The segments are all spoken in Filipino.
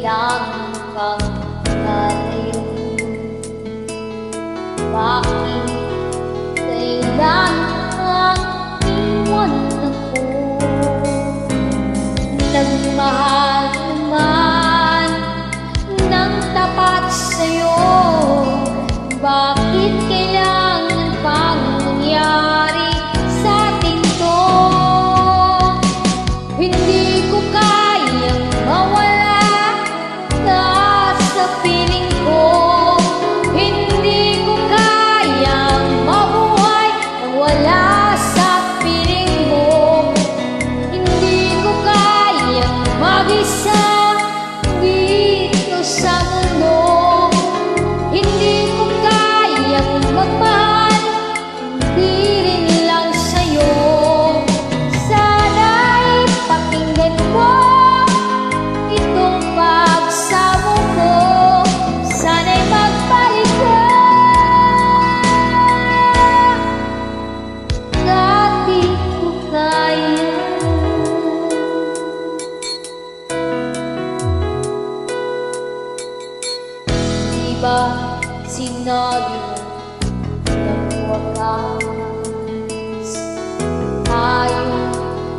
kailangan kang lalayo? Bakit kailangan iwan ako? Nagmahal naman ng tapat sa'yo, bakit kailangan pang mangyari sa atin to? Hindi ko kayang mawala ka sa piling ko. Hindi ko kayang mabuhay nang wala sa piling mo. Hindi ko kayang mag-isa dito sa mundo. Hindi ko kayang magmahal, hindi rin lang sa'yo. Sana'y pakinggan mo itong pagsamo ko. Sana'y magbalik ka, dati ko kaya. Diba sinabi ng wakas, tayong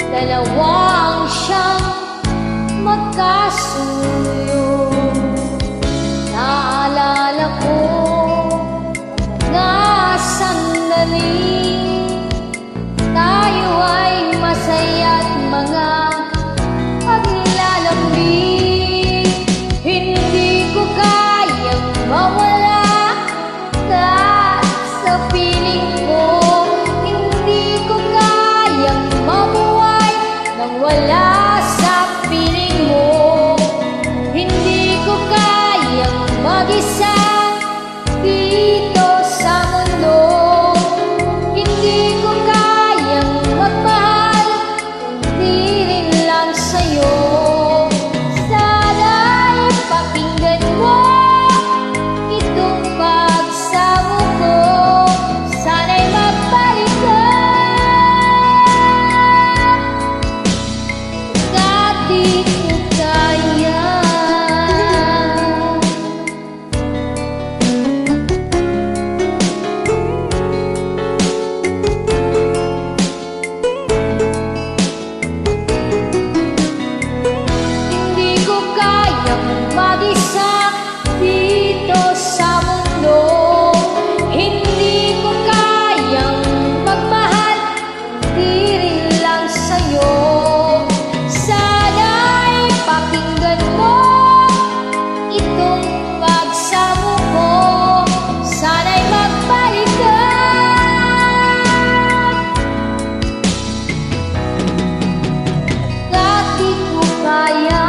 dalawang siyang magkasuyo. Naalala ko na sandali tayo ay masaya't mga paglalambing. Hindi ko kayang mawala ka sa piling ko. Hindi ko kayang mabuhay nang wala sa piling mo. Hindi ko kayang mag-isa dito sa mundo. Hindi ko kayang magmahal, hindi rin lang sa'yo. Sana'y pakinggan mo itong pagsamo ko. Sana'y magbalik ka, dati ko kaya. Hindi ko kayang mag-isa dito sa mundo. Hindi ko kayang magmahal, hindi rin lang sa'yo. Sana'y pakinggan mo itong pagsamo ko. Sana'y magbalik ka, dati ko kaya.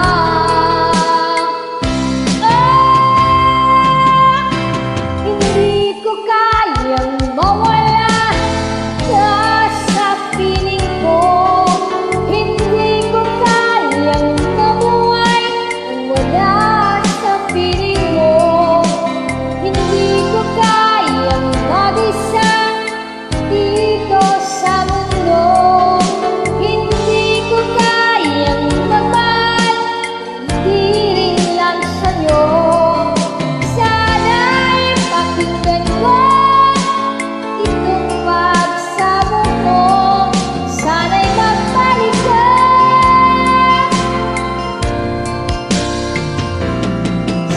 Hindi ko kayang mawala ka sa piling ko. Hindi ko kayang mabuhay nang wala sa piling mo. Hindi ko kayang mag-isa dito sa mundo. Hindi ko kayang magmahal, hindi rin lang sa'yo. Sana'y pakinggan mo itong pagsamo ko. Sana'y magbalik ka,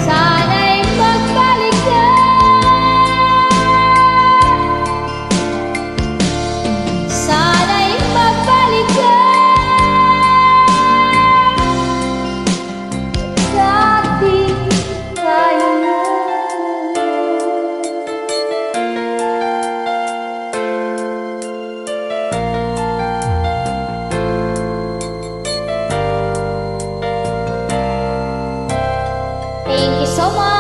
sana'y magbalik ka, sana'y magbalik ka, dati kaya. Thank you so much.